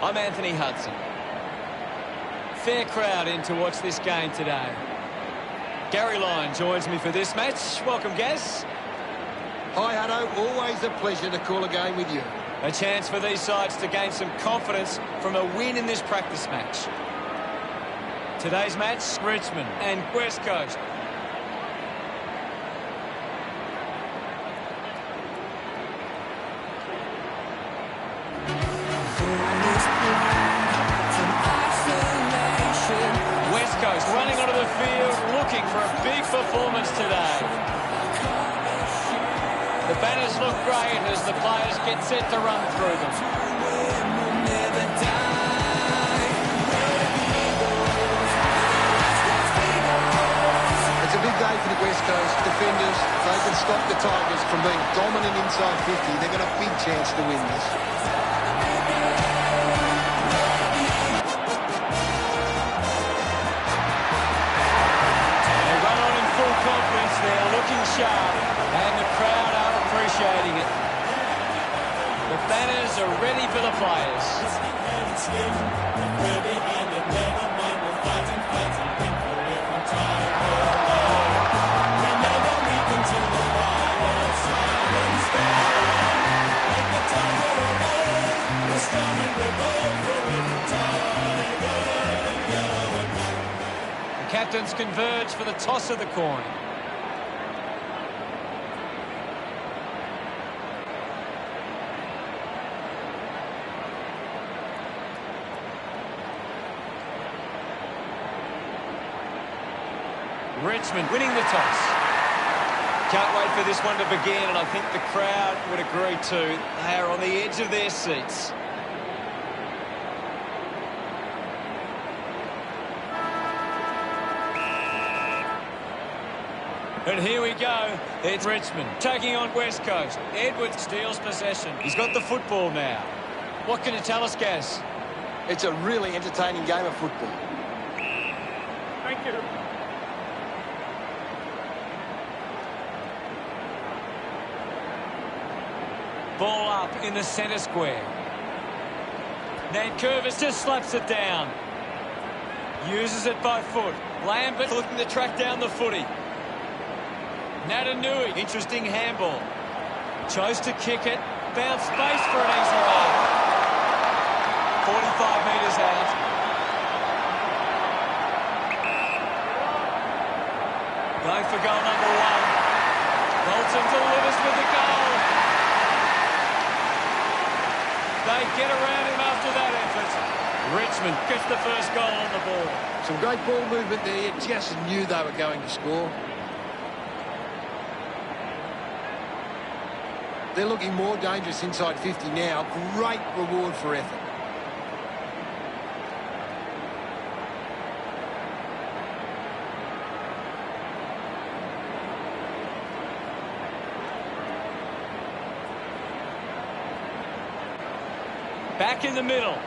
I'm Anthony Hudson. Fair crowd in to watch this game today. Gary Lyon joins me for this match. Welcome, Gaz. Hi, Hutto. Always a pleasure to call a game with you. A chance for these sides to gain some confidence from a win in this practice match. Today's match, Richmond and West Coast. West Coast running onto the field, looking for a big performance today. The banners look great as the players get set to run through them. It's a big day for the West Coast defenders. If they can stop the Tigers from being dominant inside 50, they've got a big chance to win this. They run on in full confidence. They're looking sharp, and the crowd are appreciating it. The banners are ready for the players. The captains converge for the toss of the coin. Richmond winning the toss. Can't wait for this one to begin, and I think the crowd would agree too. They are on the edge of their seats. And here we go. It's Richmond taking on West Coast. Edwards steals possession. He's got the football now. What can you tell us, Gaz? It's a really entertaining game of football. Thank you. Ball up in the centre square. Nankervis just slaps it down. Uses it by foot. Lambert looking to track down the footy. Natanui, interesting handball. Chose to kick it. Found space for an easy mark. 45 metres out. Going for goal number 1. Bolton delivers with the goal. They get around him after that effort. Richmond gets the first goal on the ball. Some great ball movement there. You just knew they were going to score. They're looking more dangerous inside 50 now. Great reward for effort. Back in the middle.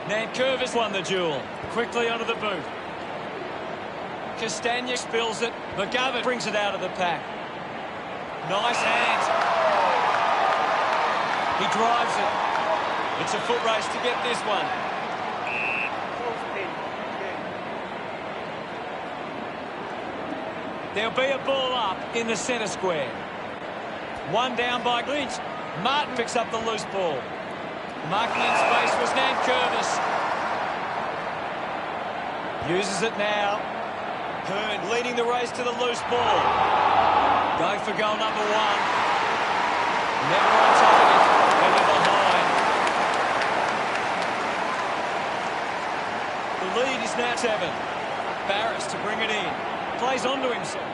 Nankervis won the duel. Quickly onto the boot. Castagna spills it. McGovern brings it out of the pack. Nice hands. He drives it. It's a foot race to get this one. There'll be a ball up in the centre square. One down by Lynch. Martin picks up the loose ball. Marking in space was Nankervis. Uses it now. Hearn leading the race to the loose ball. Going for goal number 1. Never on target. And they're behind. The lead is now 7. Barris to bring it in. Plays onto himself.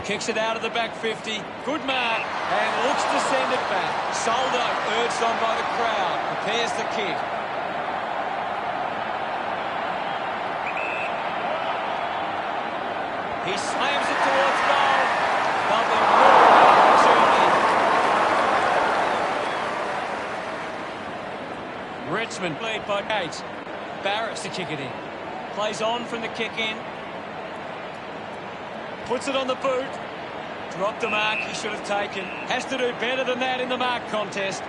Kicks it out of the back 50. Good mark. And looks to send it back. Soldo urged on by the crowd. Prepares the kick. He slams it towards goal. They'll be ruining the opportunity. Richmond lead by 8. Barris to kick it in. Plays on from the kick in. Puts it on the boot. Dropped the mark he should have taken. Has to do better than that in the mark contest.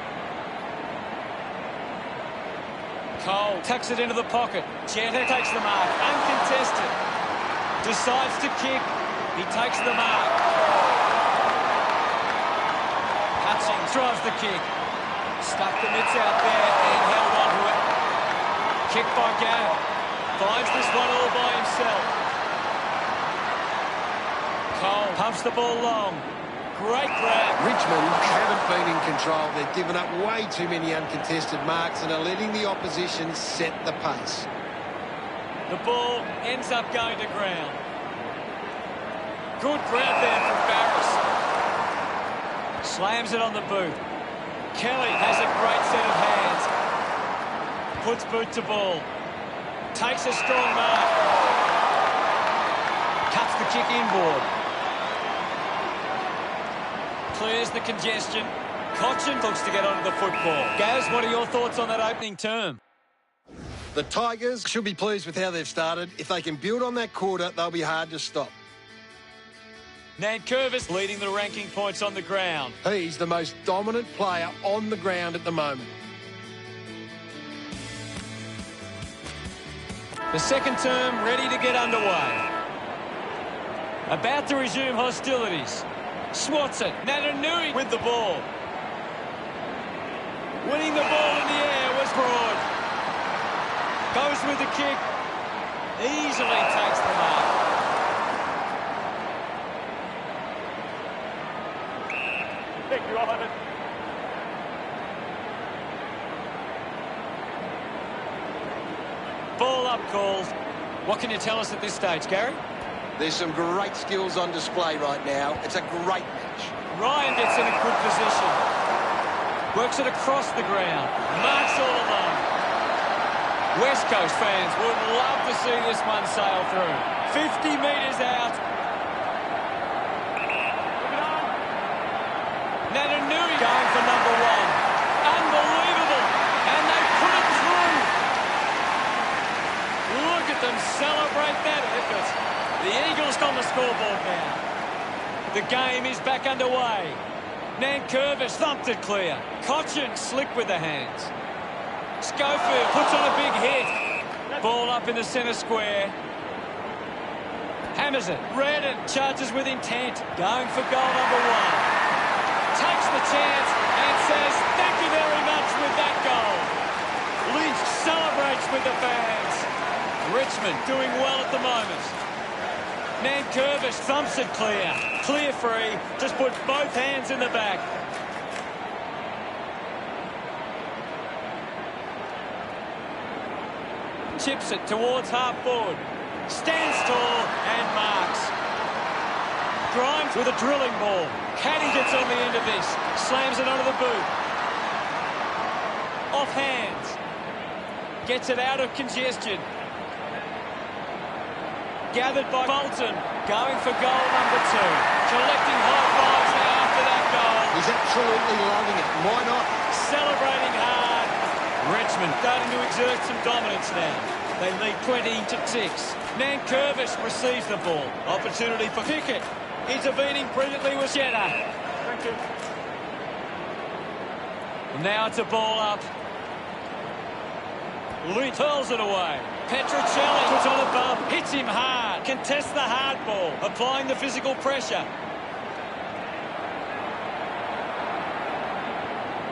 Cole tucks it into the pocket. Jetta takes the mark. Uncontested. Decides to kick. He takes the mark. Hutchings drives the kick. Stuck the mitts out there and held on to it. Kick by Gale. Finds this one all by himself. Cole pumps the ball long. Great grab. Richmond haven't been in control. They've given up way too many uncontested marks and are letting the opposition set the pace. The ball ends up going to ground. Good grab there from Barris. Slams it on the boot. Kelly has a great set of hands. Puts boot to ball. Takes a strong mark. Cuts the kick inboard. Clears the congestion. Cochin looks to get onto the football. Gaz, what are your thoughts on that opening term? The Tigers should be pleased with how they've started. If they can build on that quarter, they'll be hard to stop. Nankervis leading the ranking points on the ground. He's the most dominant player on the ground at the moment. The second term ready to get underway. About to resume hostilities. Swats it. Natanui with the ball. Winning the ball in the air was Broad. Goes with the kick. Easily takes the mark. Thank you, Ivan. Ball up calls. What can you tell us at this stage, Gary? There's some great skills on display right now. It's a great match. Ryan gets in a good position. Works it across the ground. Marks all alone. West Coast fans would love to see this one sail through. 50 metres out. Natanui going for number one. Unbelievable. And they put it through. Look at them celebrate that effort. The Eagles on the scoreboard now. The game is back underway. Nankervis thumped it clear. Cochin slick with the hands. Schofield puts on a big hit. Ball up in the centre square. Hammers it. Redden charges with intent. Going for goal number one. Takes the chance and says thank you very much with that goal. Lynch celebrates with the fans. Richmond doing well at the moment. Nankervis thumps it clear. Clear free. Just put both hands in the back. Chips it towards half forward. Stands tall and marks. Grimes with a drilling ball. Caddy gets on the end of this. Slams it onto the boot. Off hands. Gets it out of congestion. Gathered by Bolton, going for goal number two. Collecting high fives now after that goal. He's absolutely loving it. Why not? Celebrating hard. Richmond starting to exert some dominance now. They lead 20-6. Nankervis receives the ball. Opportunity for Pickett. Intervening brilliantly with Jetta. Thank you. Now it's a ball up. Lee hurls it away. Petrocelli puts on a bump, hits him hard, contests the hard ball, applying the physical pressure.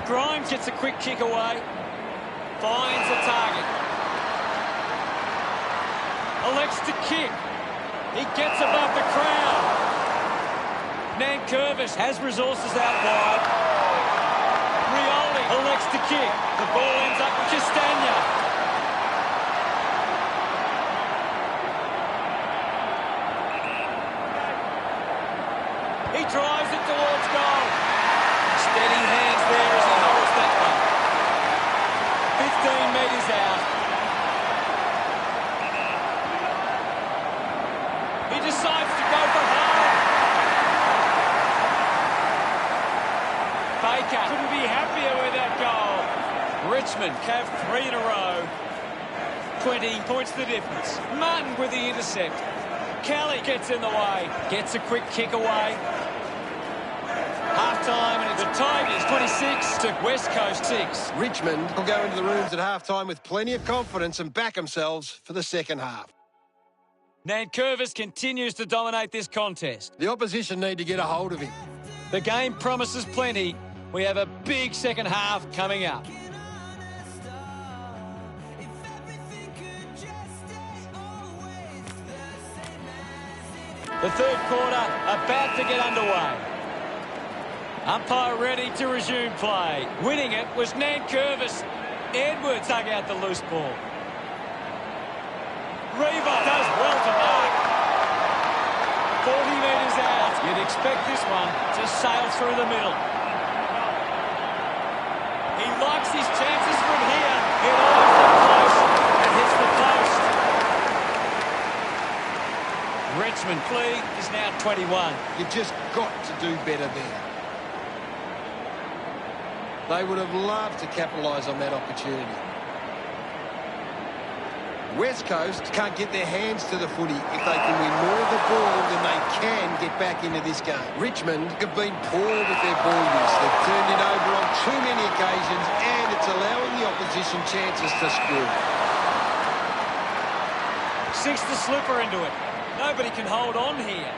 Grimes gets a quick kick away, finds the target. Elects to kick. He gets above the crowd. Nankervis has resources out wide. Rioli elects to kick. The ball ends up with Castagna. He drives it towards goal. Steady hands there as he holds that one. 15 metres out. He decides to go for home. Baker couldn't be happier with that goal. Richmond have 3 in a row. 20 points the difference. Martin with the intercept. Kelly gets in the way. Gets a quick kick away. Half-time, and it's the Tigers 26 to West Coast 6. Richmond will go into the rooms at half-time with plenty of confidence and back themselves for the second half. Nankervis continues to dominate this contest. The opposition need to get a hold of him. The game promises plenty. We have a big second half coming up. The third quarter about to get underway. Umpire ready to resume play. Winning it was Nankervis. Edwards dug out the loose ball. Reaver does well to mark. 40 metres out. You'd expect this one to sail through the middle. He likes his chances from here. It almost up close and hits the post. Richmond lead is now 21. You've just got to do better there. They would have loved to capitalise on that opportunity. West Coast can't get their hands to the footy if they can win more of the ball than they can get back into this game. Richmond have been poor with their ball use. They've turned it over on too many occasions and it's allowing the opposition chances to score. Sinks the slipper into it. Nobody can hold on here.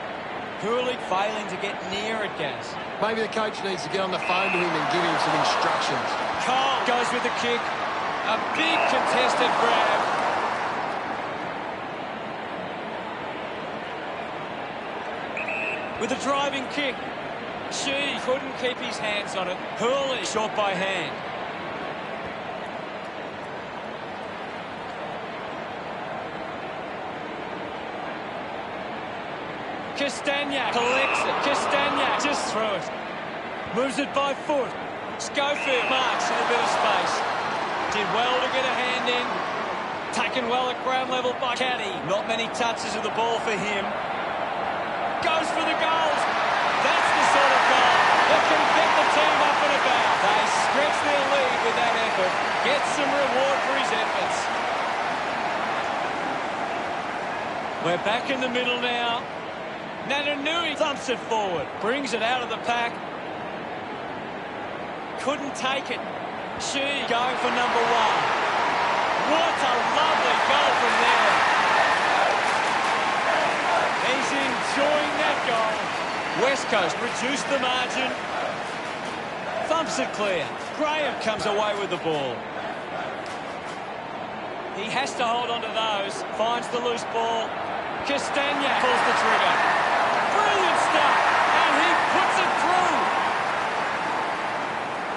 Cooley failing to get near it, Gaz. Maybe the coach needs to get on the phone to him and give him some instructions. Cole goes with the kick. A big contested grab. With a driving kick. She couldn't keep his hands on it. Hurley short by hand. Castagna collects it. Castagna just through it. Moves it by foot. Schofield marks in a bit of space. Did well to get a hand in. Taken well at ground level by Caddy. Not many touches of the ball for him. Goes for the goals. That's the sort of goal that can get the team up and about. They stretch their lead with that effort. Get some reward for his efforts. We're back in the middle now. Natanui thumps it forward. Brings it out of the pack. Couldn't take it. She going for number one. What a lovely goal from there. He's enjoying that goal. West Coast reduced the margin. Thumps it clear. Graham comes away with the ball. He has to hold on to those. Finds the loose ball. Castagna pulls the trigger. Brilliant stuff. And he puts it through.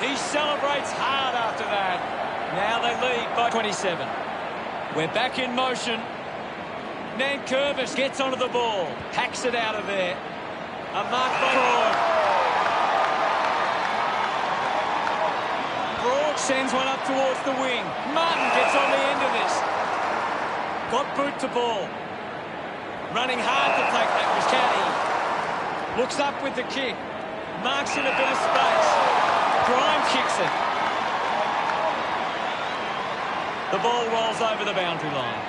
He celebrates hard after that. Now they lead by 27. We're back in motion. Nankervis gets onto the ball. Hacks it out of there. A mark by Broad. Broad sends one up towards the wing. Martin gets on the end of this. Got boot to ball. Running hard to take that was Caddy. Looks up with the kick. Marks in a bit of space. Grime kicks it. The ball rolls over the boundary line.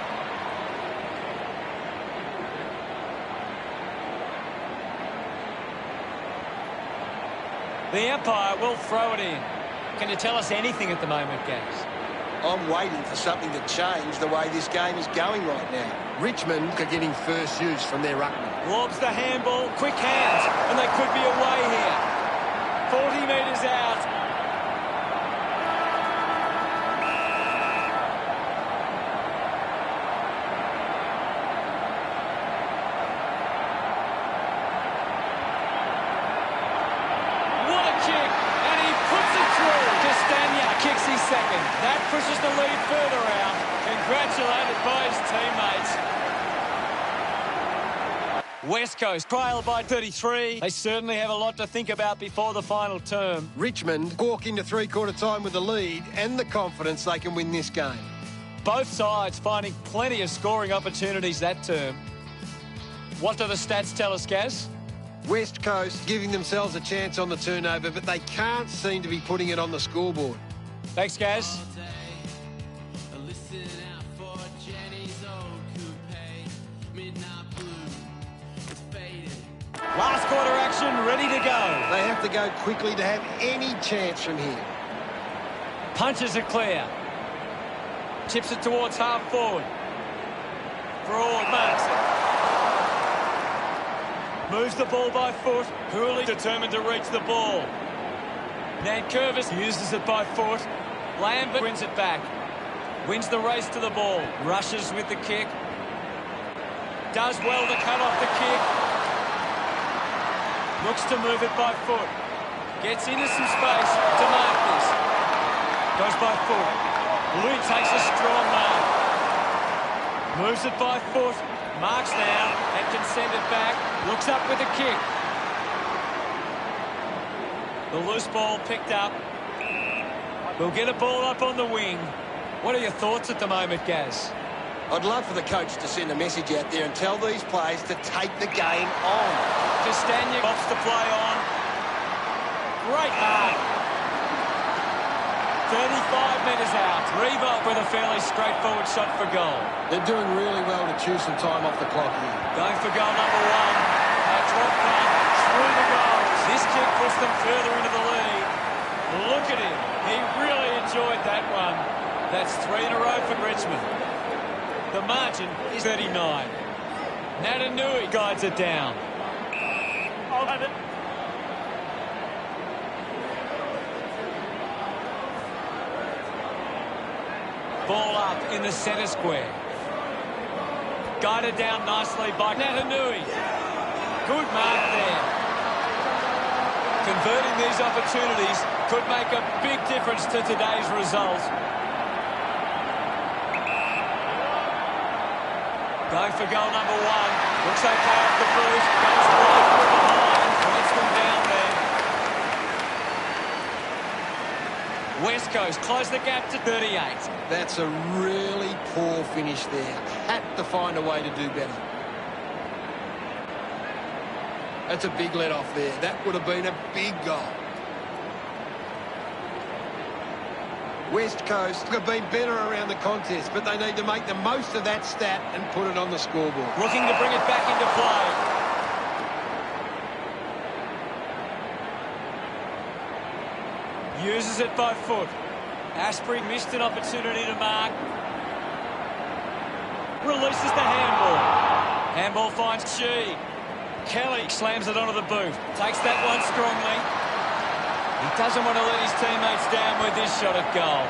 The umpire will throw it in. Can you tell us anything at the moment, Gaz? I'm waiting for something to change the way this game is going right now. Richmond are getting first use from their ruckman. Lobs the handball, quick hands, and they could be away here. 40 metres out. What a kick, and he puts it through. Castagna kicks his second. That pushes the lead further out. Congratulated by his teammates. West Coast trail by 33. They certainly have a lot to think about before the final term. Richmond walk into three-quarter time with the lead and the confidence they can win this game. Both sides finding plenty of scoring opportunities that term. What do the stats tell us, Gaz? West Coast giving themselves a chance on the turnover, but they can't seem to be putting it on the scoreboard. Thanks, Gaz. Last quarter action ready to go. They have to go quickly to have any chance from here. Punches it clear. Chips it towards half forward. Broad marks it. Moves the ball by foot. Hooley determined to reach the ball. Nankervis uses it by foot. Lambert wins it back. Wins the race to the ball. Rushes with the kick. Does well to cut off the kick. Looks to move it by foot. Gets into some space to mark this. Goes by foot. Lee takes a strong mark. Moves it by foot. Marks now and can send it back. Looks up with a kick. The loose ball picked up. We'll get a ball up on the wing. What are your thoughts at the moment, Gaz? I'd love for the coach to send a message out there and tell these players to take the game on. Castagna opts to play on. Great mark. 35 metres out. Reebok with a fairly straightforward shot for goal. They're doing really well to chew some time off the clock here. Going for goal number one. A drop punt through the goals. This kick puts them further into the lead. Look at him. He really enjoyed that one. That's 3 in a row for Richmond. The margin is 39. Natanui guides it down. I'll have it. Ball up in the centre square. Guided down nicely by Natanui. Good mark there. Converting these opportunities could make a big difference to today's result. Going for goal number one. Looks okay off the boot. Goes right through the line. Points them down there. West Coast close the gap to 38. That's a really poor finish there. Had to find a way to do better. That's a big let-off there. That would have been a big goal. West Coast have been better around the contest, but they need to make the most of that stat and put it on the scoreboard. Looking to bring it back into play. Uses it by foot. Asprey missed an opportunity to mark. Releases the handball. Handball finds Shee. Kelly slams it onto the boot. Takes that one strongly. He doesn't want to let his teammates down with this shot at goal.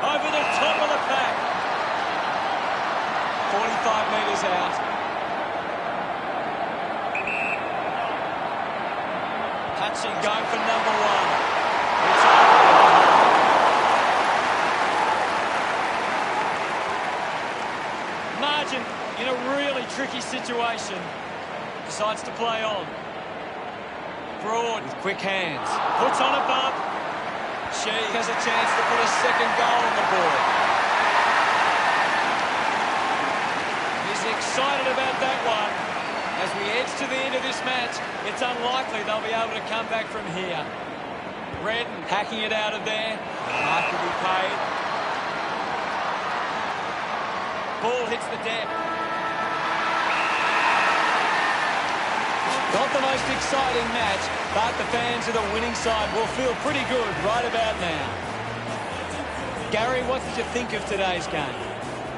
Over the top of the pack. 45 metres out. Hutching going for number one. Margin in a really tricky situation. Decides to play on. Broad with quick hands. Puts on a bump. She has a chance to put a second goal on the board. He's excited about that one. As we edge to the end of this match, it's unlikely they'll be able to come back from here. Redden hacking it out of there. Mark will be paid. Ball hits the deck. Not the most exciting match, but the fans of the winning side will feel pretty good right about now. Gary, what did you think of today's game?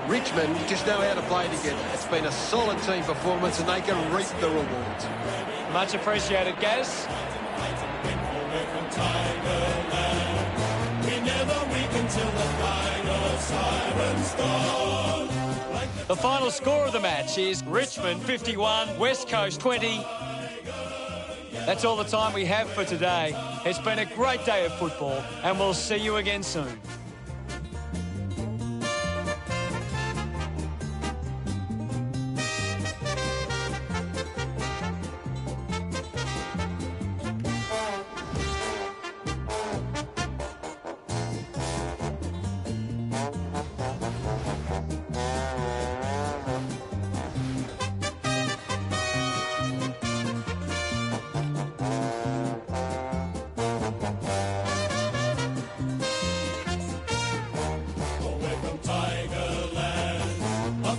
Richmond just know how to play together. It's been a solid team performance and they can reap the rewards. Much appreciated, Gaz. The final score of the match is Richmond 51, West Coast 20. That's all the time we have for today. It's been a great day of football, and we'll see you again soon.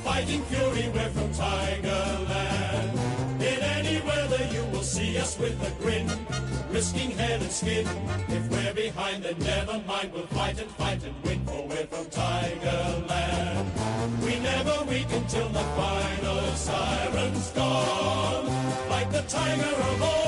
Fighting fury, we're from Tigerland. In any weather you will see us with a grin. risking head and skin. If we're behind, then never mind, we'll fight and win, for we're from Tigerland. We never weaken till the final siren's gone, like the tiger of old.